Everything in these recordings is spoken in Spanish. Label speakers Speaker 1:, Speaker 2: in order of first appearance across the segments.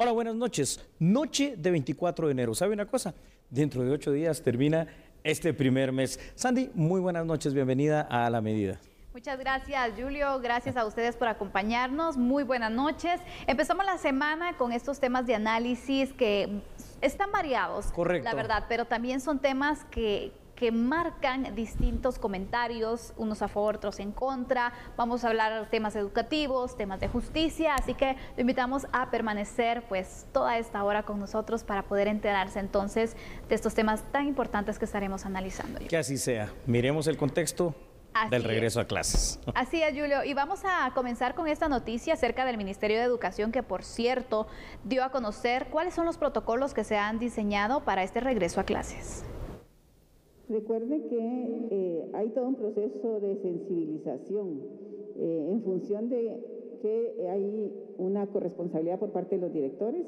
Speaker 1: Hola, buenas noches. Noche de 24 de enero. ¿Sabe una cosa? Dentro de 8 días termina este primer mes. Sandy, muy buenas noches. Bienvenida a La Medida.
Speaker 2: Muchas gracias, Julio. Gracias a ustedes por acompañarnos. Muy buenas noches. Empezamos la semana con estos temas de análisis que están variados.
Speaker 1: Correcto.
Speaker 2: La verdad, pero también son temas que marcan distintos comentarios, unos a favor, otros en contra. Vamos a hablar de temas educativos, temas de justicia, así que lo invitamos a permanecer pues toda esta hora con nosotros para poder enterarse entonces de estos temas tan importantes que estaremos analizando.
Speaker 1: Que así sea. Miremos el contexto del regreso a clases.
Speaker 2: Así es, Julio. Y vamos a comenzar con esta noticia acerca del Ministerio de Educación, que por cierto dio a conocer cuáles son los protocolos que se han diseñado para este regreso a clases.
Speaker 3: Recuerde que hay todo un proceso de sensibilización en función de que hay una corresponsabilidad por parte de los directores,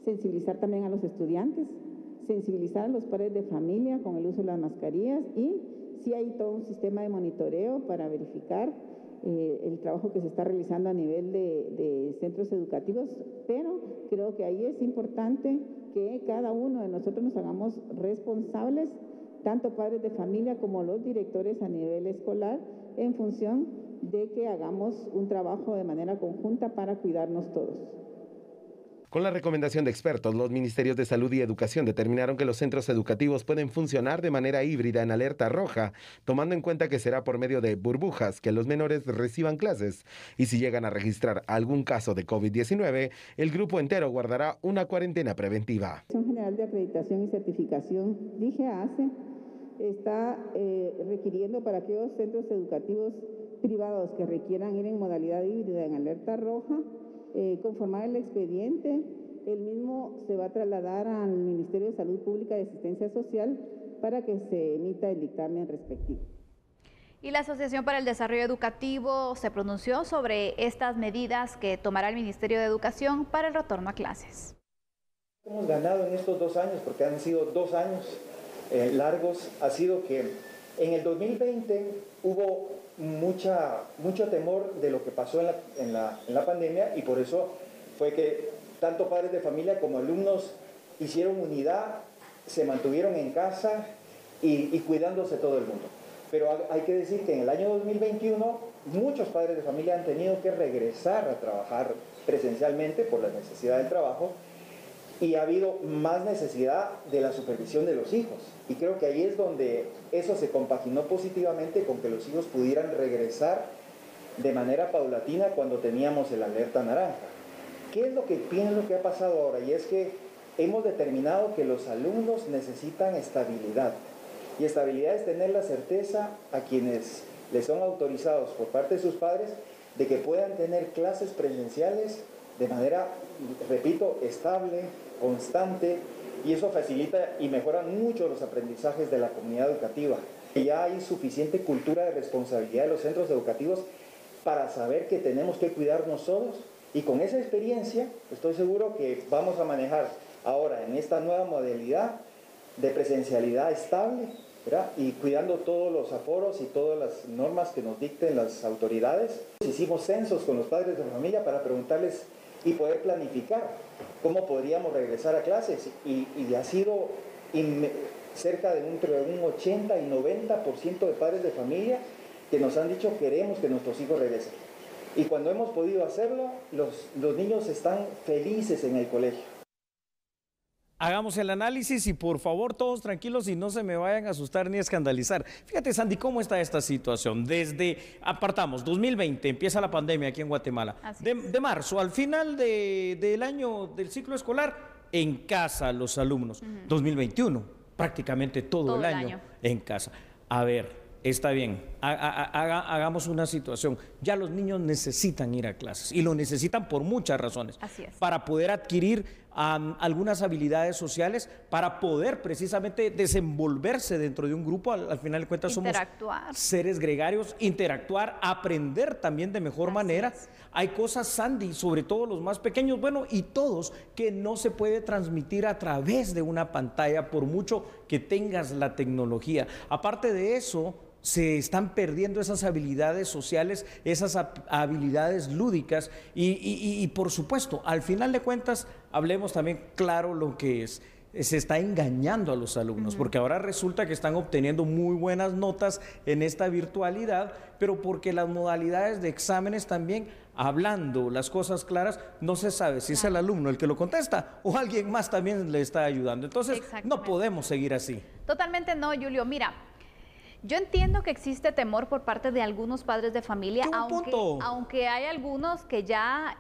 Speaker 3: sensibilizar también a los estudiantes, sensibilizar a los padres de familia con el uso de las mascarillas y sí hay todo un sistema de monitoreo para verificar el trabajo que se está realizando a nivel de centros educativos, pero creo que ahí es importante que cada uno de nosotros nos hagamos responsables, tanto padres de familia como los directores a nivel escolar, en función de que hagamos un trabajo de manera conjunta para cuidarnos todos.
Speaker 4: Con la recomendación de expertos, los ministerios de Salud y Educación determinaron que los centros educativos pueden funcionar de manera híbrida en alerta roja, tomando en cuenta que será por medio de burbujas que los menores reciban clases. Y si llegan a registrar algún caso de COVID-19, el grupo entero guardará una cuarentena preventiva.
Speaker 3: La Dirección General de Acreditación y Certificación, DIGEACE, está requiriendo para aquellos centros educativos privados que requieran ir en modalidad híbrida en alerta roja, conformar el expediente. El mismo se va a trasladar al Ministerio de Salud Pública y Asistencia Social para que se emita el dictamen respectivo.
Speaker 2: Y la Asociación para el Desarrollo Educativo se pronunció sobre estas medidas que tomará el Ministerio de Educación para el retorno a clases.
Speaker 5: Hemos ganado en estos 2 años, porque han sido 2 años largos, ha sido que en el 2020 hubo mucho temor de lo que pasó en la pandemia, y por eso fue que tanto padres de familia como alumnos hicieron unidad, se mantuvieron en casa y cuidándose todo el mundo. Pero hay que decir que en el año 2021 muchos padres de familia han tenido que regresar a trabajar presencialmente por la necesidad del trabajo, y ha habido más necesidad de la supervisión de los hijos. Y creo que ahí es donde eso se compaginó positivamente con que los hijos pudieran regresar de manera paulatina cuando teníamos el alerta naranja. ¿Qué es lo que ha pasado ahora? Y es que hemos determinado que los alumnos necesitan estabilidad. Y estabilidad es tener la certeza a quienes les son autorizados por parte de sus padres de que puedan tener clases presenciales de manera, repito, estable, constante, y eso facilita y mejora mucho los aprendizajes de la comunidad educativa. Ya hay suficiente cultura de responsabilidad de los centros educativos para saber que tenemos que cuidarnos todos, y con esa experiencia estoy seguro que vamos a manejar ahora en esta nueva modalidad de presencialidad estable, ¿verdad? Y cuidando todos los aforos y todas las normas que nos dicten las autoridades. Hicimos censos con los padres de familia para preguntarles y poder planificar cómo podríamos regresar a clases, y ha sido cerca de entre un 80 y 90% de padres de familia que nos han dicho queremos que nuestros hijos regresen, y cuando hemos podido hacerlo los niños están felices en el colegio.
Speaker 1: Hagamos el análisis y por favor todos tranquilos y no se me vayan a asustar ni a escandalizar. Fíjate, Sandy, cómo está esta situación. Apartamos, 2020, empieza la pandemia aquí en Guatemala. De marzo al final del año del ciclo escolar, en casa los alumnos. 2021, prácticamente todo el año en casa. A ver, está bien, hagamos una situación. Ya los niños necesitan ir a clases y lo necesitan por muchas razones.
Speaker 2: Así es.
Speaker 1: Para poder adquirir algunas habilidades sociales, para poder precisamente desenvolverse dentro de un grupo. Al final de cuentas somos seres gregarios, interactuar, aprender también de mejor manera. Hay cosas, Sandy, sobre todo los más pequeños, bueno, y todos, que no se puede transmitir a través de una pantalla por mucho que tengas la tecnología. Aparte de eso, se están perdiendo esas habilidades sociales, esas habilidades lúdicas y por supuesto, al final de cuentas, hablemos también claro lo que es. Se está engañando a los alumnos, porque ahora resulta que están obteniendo muy buenas notas en esta virtualidad, pero porque las modalidades de exámenes también, hablando las cosas claras, no se sabe si es el alumno el que lo contesta o alguien más también le está ayudando. Entonces, no podemos seguir así.
Speaker 2: Totalmente no, Julio. Mira, yo entiendo que existe temor por parte de algunos padres de familia, aunque hay algunos que ya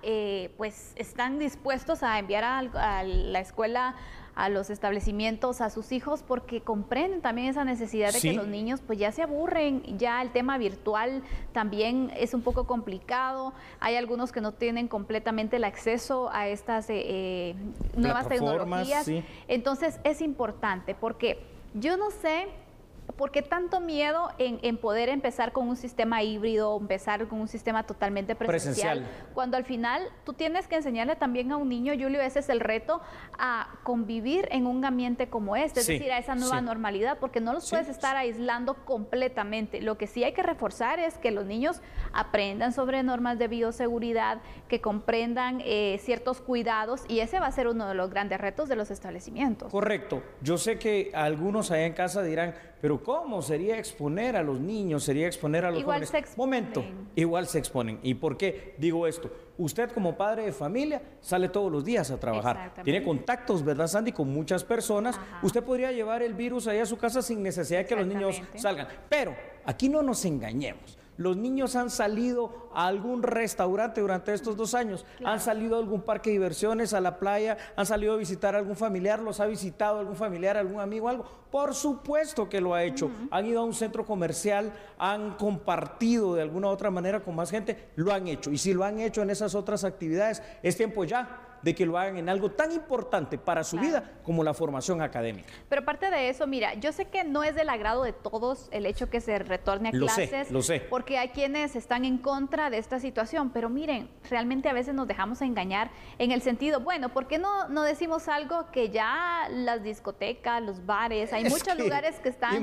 Speaker 2: pues están dispuestos a enviar a la escuela, a los establecimientos, a sus hijos, porque comprenden también esa necesidad de que los niños pues ya se aburren, ya el tema virtual también es un poco complicado, hay algunos que no tienen completamente el acceso a estas nuevas tecnologías, entonces es importante, porque yo no sé ¿por qué tanto miedo en poder empezar con un sistema híbrido, empezar con un sistema totalmente presencial? Cuando al final tú tienes que enseñarle también a un niño, Julio, ese es el reto, a convivir en un ambiente como este, es decir, a esa nueva normalidad, porque no los puedes estar aislando completamente. Lo que sí hay que reforzar es que los niños aprendan sobre normas de bioseguridad, que comprendan ciertos cuidados, y ese va a ser uno de los grandes retos de los establecimientos.
Speaker 1: Correcto. Yo sé que algunos allá en casa dirán, pero ¿cómo sería exponer a los niños? ¿Sería exponer a los jóvenes?
Speaker 2: Se exponen.
Speaker 1: Momento, igual se exponen. ¿Y por qué digo esto? Usted como padre de familia sale todos los días a trabajar. Tiene contactos, ¿verdad, Sandy? Con muchas personas. Usted podría llevar el virus allá a su casa sin necesidad de que los niños salgan. Pero aquí no nos engañemos. Los niños han salido a algún restaurante durante estos 2 años, han salido a algún parque de diversiones, a la playa, han salido a visitar a algún familiar, los ha visitado algún familiar, algún amigo, algo. Por supuesto que lo ha hecho. Han ido a un centro comercial, han compartido de alguna u otra manera con más gente, lo han hecho. Y si lo han hecho en esas otras actividades, es tiempo ya de que lo hagan en algo tan importante para su vida como la formación académica.
Speaker 2: Pero aparte de eso, mira, yo sé que no es del agrado de todos el hecho que se retorne a clases,
Speaker 1: lo sé.
Speaker 2: Porque hay quienes están en contra de esta situación, pero miren, realmente a veces nos dejamos engañar en el sentido, bueno, ¿por qué no decimos algo que ya las discotecas, los bares, hay muchos lugares que están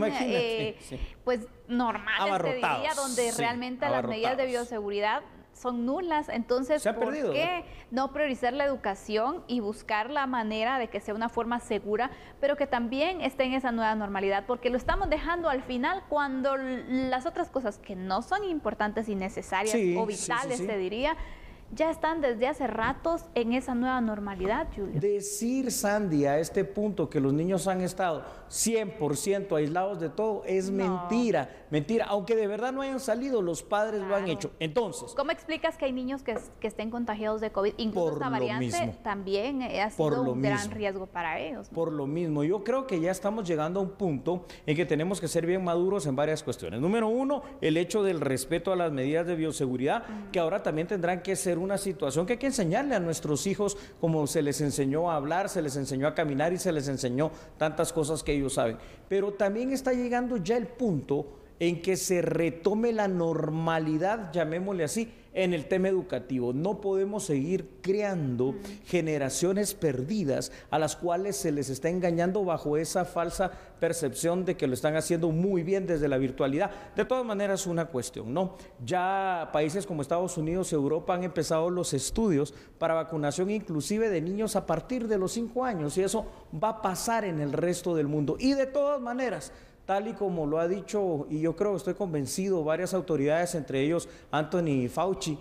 Speaker 2: pues normales, te diría, donde realmente las medidas de bioseguridad son nulas? Entonces, ¿por qué no priorizar la educación y buscar la manera de que sea una forma segura, pero que también esté en esa nueva normalidad? Porque lo estamos dejando al final cuando las otras cosas que no son importantes y necesarias o vitales, te diría, ya están desde hace ratos en esa nueva normalidad, Julio.
Speaker 1: Decir, Sandy, a este punto que los niños han estado 100% aislados de todo es mentira, aunque de verdad no hayan salido, los padres lo han hecho. Entonces,
Speaker 2: ¿cómo explicas que hay niños que estén contagiados de COVID? Incluso esta variante también ha sido un gran riesgo para ellos, ¿no?
Speaker 1: Por lo mismo, yo creo que ya estamos llegando a un punto en que tenemos que ser bien maduros en varias cuestiones. Número uno, el hecho del respeto a las medidas de bioseguridad, que ahora también tendrán que ser una situación que hay que enseñarle a nuestros hijos, como se les enseñó a hablar, se les enseñó a caminar y se les enseñó tantas cosas que ellos saben. Pero también está llegando ya el punto en que se retome la normalidad, llamémosle así, en el tema educativo. No podemos seguir creando generaciones perdidas a las cuales se les está engañando bajo esa falsa percepción de que lo están haciendo muy bien desde la virtualidad. De todas maneras, una cuestión, ¿no? Ya países como Estados Unidos y Europa han empezado los estudios para vacunación inclusive de niños a partir de los 5 años, y eso va a pasar en el resto del mundo. Y de todas maneras, tal y como lo ha dicho, y yo creo, estoy convencido, varias autoridades, entre ellos Anthony Fauci,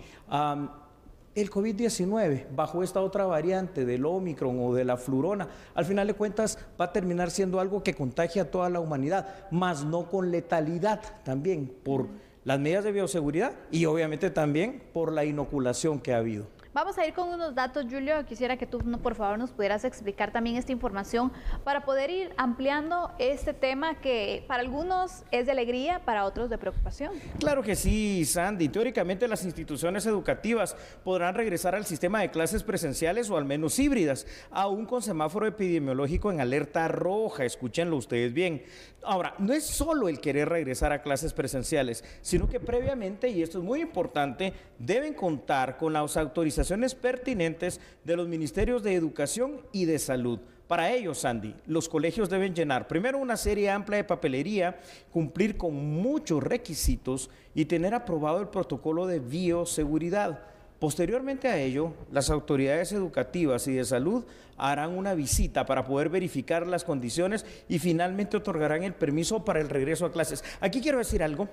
Speaker 1: el COVID-19, bajo esta otra variante del Omicron o de la flurona, al final de cuentas va a terminar siendo algo que contagia a toda la humanidad, más no con letalidad también, por las medidas de bioseguridad y obviamente también por la inoculación que ha habido.
Speaker 2: Vamos a ir con unos datos, Julio. Quisiera que tú, por favor, nos pudieras explicar también esta información para poder ir ampliando este tema que para algunos es de alegría, para otros de preocupación.
Speaker 1: Claro que sí, Sandy. Teóricamente las instituciones educativas podrán regresar al sistema de clases presenciales o al menos híbridas, aún con semáforo epidemiológico en alerta roja. Escúchenlo ustedes bien. Ahora, no es solo el querer regresar a clases presenciales, sino que previamente, y esto es muy importante, deben contar con las autorizaciones pertinentes de los ministerios de Educación y de Salud. Para ello, Sandy, los colegios deben llenar primero una serie amplia de papelería, cumplir con muchos requisitos y tener aprobado el protocolo de bioseguridad. Posteriormente a ello, las autoridades educativas y de salud harán una visita para poder verificar las condiciones y finalmente otorgarán el permiso para el regreso a clases. Aquí quiero decir algo,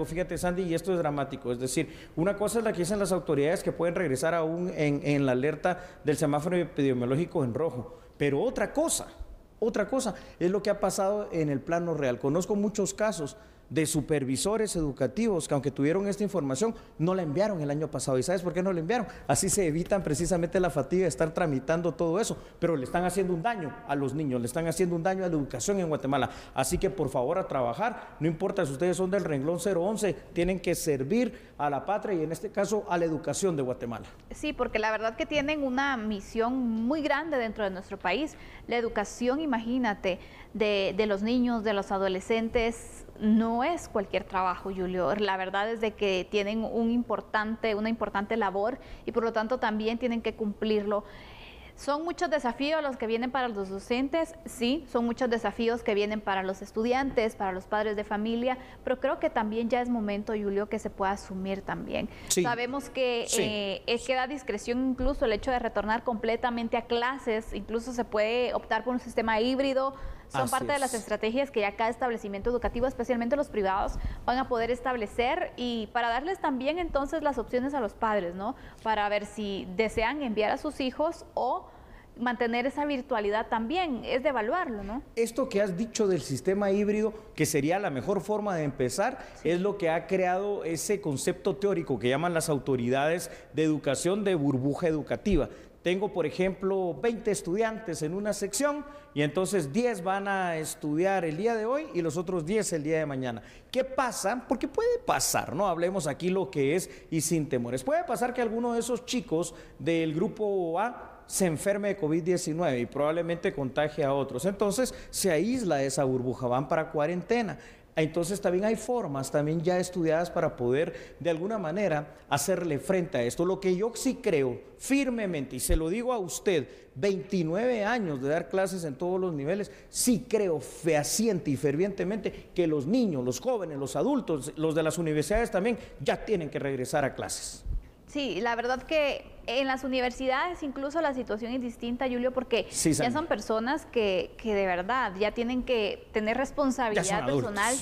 Speaker 1: fíjate Sandy, y esto es dramático, es decir, una cosa es la que dicen las autoridades que pueden regresar aún en la alerta del semáforo epidemiológico en rojo, pero otra cosa es lo que ha pasado en el plano real. Conozco muchos casos de supervisores educativos que aunque tuvieron esta información, no la enviaron el año pasado. ¿Y sabes por qué no la enviaron? Así se evitan precisamente la fatiga de estar tramitando todo eso, pero le están haciendo un daño a los niños, le están haciendo un daño a la educación en Guatemala. Así que por favor a trabajar, no importa si ustedes son del renglón 011, tienen que servir a la patria y en este caso a la educación de Guatemala.
Speaker 2: Sí, porque la verdad que tienen una misión muy grande dentro de nuestro país. La educación, imagínate, de los niños, de los adolescentes, no es cualquier trabajo, Julio. La verdad es de que tienen una importante labor y por lo tanto también tienen que cumplirlo. Son muchos desafíos los que vienen para los docentes, sí, son muchos desafíos que vienen para los estudiantes, para los padres de familia, pero creo que también ya es momento, Julio, que se pueda asumir también. Sí. Sabemos que queda discreción incluso el hecho de retornar completamente a clases, incluso se puede optar por un sistema híbrido. Son parte de las estrategias que ya cada establecimiento educativo, especialmente los privados, van a poder establecer y para darles también entonces las opciones a los padres, ¿no? Para ver si desean enviar a sus hijos o mantener esa virtualidad también, es de evaluarlo, ¿no?
Speaker 1: Esto que has dicho del sistema híbrido, que sería la mejor forma de empezar, es lo que ha creado ese concepto teórico que llaman las autoridades de educación de burbuja educativa. Tengo, por ejemplo, 20 estudiantes en una sección y entonces 10 van a estudiar el día de hoy y los otros 10 el día de mañana. ¿Qué pasa? Porque puede pasar, ¿no? Hablemos aquí lo que es y sin temores. Puede pasar que alguno de esos chicos del grupo A se enferme de COVID-19 y probablemente contagie a otros. Entonces se aísla esa burbuja, van para cuarentena. Entonces también hay formas también ya estudiadas para poder de alguna manera hacerle frente a esto. Lo que yo sí creo firmemente, y se lo digo a usted, 29 años de dar clases en todos los niveles, sí creo fehaciente y fervientemente que los niños, los jóvenes, los adultos, los de las universidades también ya tienen que regresar a clases.
Speaker 2: Sí, la verdad que en las universidades incluso la situación es distinta, Julio, porque ya son personas que de verdad ya tienen que tener responsabilidad personal,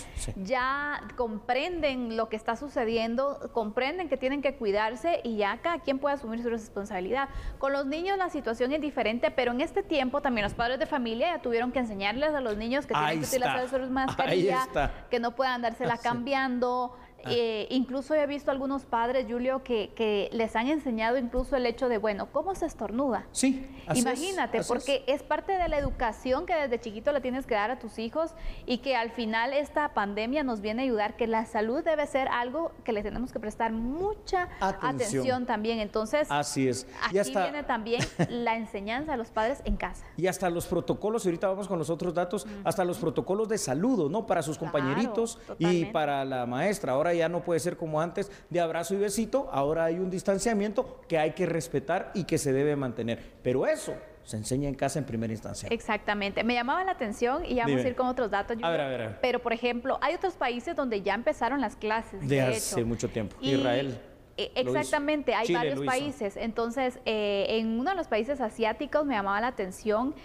Speaker 2: ya comprenden lo que está sucediendo, comprenden que tienen que cuidarse y ya cada quien puede asumir su responsabilidad. Con los niños la situación es diferente, pero en este tiempo también los padres de familia ya tuvieron que enseñarles a los niños que tienen que utilizar su mascarilla, que no puedan andársela cambiando. Incluso he visto algunos padres, Julio, que les han enseñado incluso el hecho de, bueno, ¿cómo se estornuda?
Speaker 1: Sí,
Speaker 2: imagínate, porque es parte de la educación que desde chiquito le tienes que dar a tus hijos y que al final esta pandemia nos viene a ayudar, que la salud debe ser algo que le tenemos que prestar mucha atención también. Entonces,
Speaker 1: así es.
Speaker 2: Aquí viene también la enseñanza a los padres en casa.
Speaker 1: Y hasta los protocolos, y ahorita vamos con los otros datos, hasta los protocolos de saludo, ¿no? Para sus compañeritos y para la maestra. Ahora ya no puede ser como antes de abrazo y besito, ahora hay un distanciamiento que hay que respetar y que se debe mantener. Pero eso se enseña en casa en primera instancia.
Speaker 2: Exactamente. Me llamaba la atención y ya vamos a ir con otros datos.
Speaker 1: A ver.
Speaker 2: Pero, por ejemplo, hay otros países donde ya empezaron las clases.
Speaker 1: De hace mucho tiempo. Israel.
Speaker 2: Exactamente, hay varios países. Entonces, en uno de los países asiáticos me llamaba la atención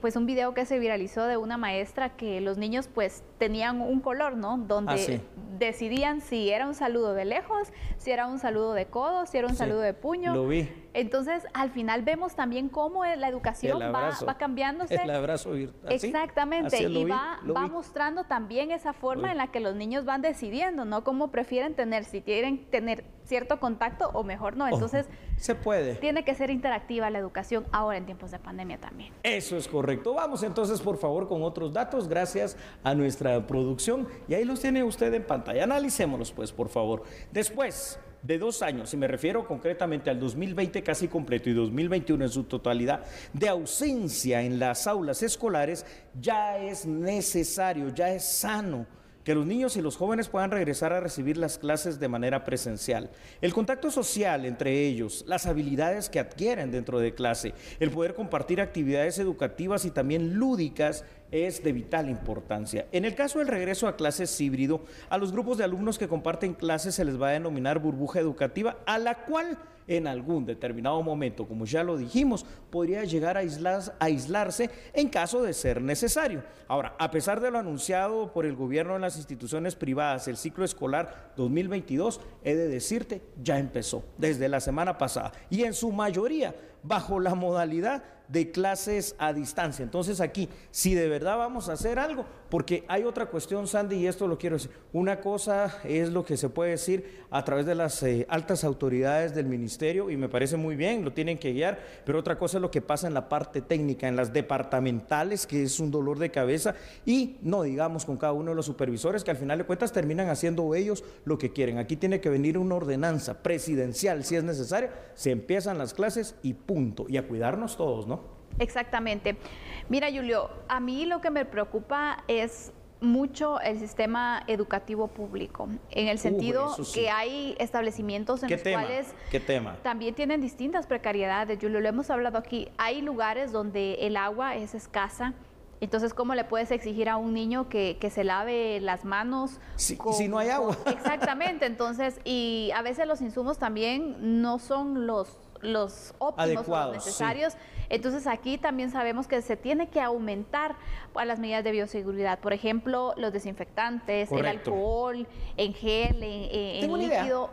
Speaker 2: pues un video que se viralizó de una maestra que los niños pues tenían un color, ¿no? Donde decidían si era un saludo de lejos, si era un saludo de codo, si era un saludo de puño.
Speaker 1: Lo vi.
Speaker 2: Entonces, al final vemos también cómo la educación va cambiándose.
Speaker 1: El abrazo virtual.
Speaker 2: Exactamente, y va mostrando también esa forma en la que los niños van decidiendo, ¿no? Cómo prefieren tener, si quieren tener cierto contacto o mejor no. Entonces,
Speaker 1: se puede.
Speaker 2: Tiene que ser interactiva la educación ahora en tiempos de pandemia también.
Speaker 1: Eso es correcto. Vamos entonces, por favor, con otros datos, gracias a nuestra producción. Y ahí los tiene usted en pantalla. Analicémoslos, pues, por favor. Después de 2 años, y me refiero concretamente al 2020 casi completo y 2021 en su totalidad, de ausencia en las aulas escolares, ya es necesario, ya es sano que los niños y los jóvenes puedan regresar a recibir las clases de manera presencial. El contacto social entre ellos, las habilidades que adquieren dentro de clase, el poder compartir actividades educativas y también lúdicas es de vital importancia. En el caso del regreso a clases híbrido, a los grupos de alumnos que comparten clases se les va a denominar burbuja educativa, a la cual en algún determinado momento, como ya lo dijimos, podría llegar a aislarse en caso de ser necesario. Ahora, a pesar de lo anunciado por el gobierno en las instituciones privadas, el ciclo escolar 2022, he de decirte, ya empezó desde la semana pasada y en su mayoría bajo la modalidad de clases a distancia. Entonces aquí, si de verdad vamos a hacer algo, porque hay otra cuestión, Sandy, y esto lo quiero decir, una cosa es lo que se puede decir a través de las altas autoridades del ministerio, y me parece muy bien, lo tienen que guiar, pero otra cosa es lo que pasa en la parte técnica, en las departamentales, que es un dolor de cabeza, y no digamos con cada uno de los supervisores, que al final de cuentas terminan haciendo ellos lo que quieren. Aquí tiene que venir una ordenanza presidencial, si es necesario, se empiezan las clases y punto, y a cuidarnos todos, ¿no?
Speaker 2: Exactamente. Mira, Julio, a mí lo que me preocupa es mucho el sistema educativo público, en el sentido
Speaker 1: sí.
Speaker 2: que hay establecimientos en los cuales también tienen distintas precariedades. Julio, lo hemos hablado aquí, hay lugares donde el agua es escasa. Entonces, ¿cómo le puedes exigir a un niño que se lave las manos?
Speaker 1: Si no hay agua.
Speaker 2: Exactamente, entonces, y a veces los insumos también no son los óptimos,
Speaker 1: adecuados,
Speaker 2: los necesarios. Sí. Entonces aquí también sabemos que se tiene que aumentar las medidas de bioseguridad. Por ejemplo, los desinfectantes,
Speaker 1: correcto,
Speaker 2: el alcohol, en gel, en líquido.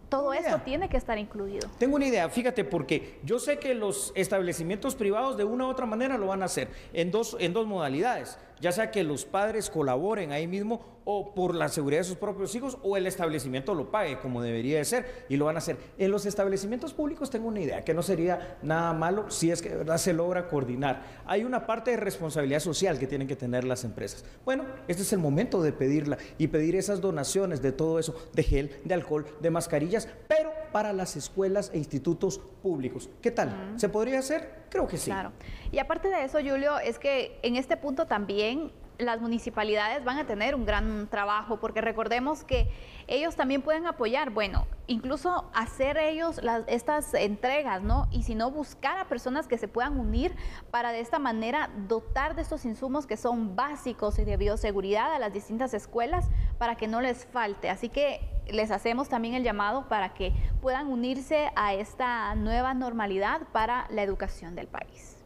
Speaker 2: Todo esto tiene que estar incluido.
Speaker 1: Tengo una idea, fíjate, porque yo sé que los establecimientos privados de una u otra manera lo van a hacer en dos modalidades, ya sea que los padres colaboren ahí mismo o por la seguridad de sus propios hijos o el establecimiento lo pague como debería de ser y lo van a hacer. En los establecimientos públicos tengo una idea, que no sería nada malo si es que de verdad se logra coordinar. Hay una parte de responsabilidad social que tienen que tener las empresas. Bueno, este es el momento de pedirla y pedir esas donaciones de todo eso, de gel, de alcohol, de mascarillas, pero para las escuelas e institutos públicos. ¿Qué tal? ¿Se podría hacer? Creo que sí.
Speaker 2: Claro. Y aparte de eso, Julio, es que en este punto también las municipalidades van a tener un gran trabajo, porque recordemos que ellos también pueden apoyar, bueno, incluso hacer ellos estas entregas, ¿no? Y si no, buscar a personas que se puedan unir para de esta manera dotar de estos insumos que son básicos y de bioseguridad a las distintas escuelas para que no les falte. Así que les hacemos también el llamado para que puedan unirse a esta nueva normalidad para la educación del país.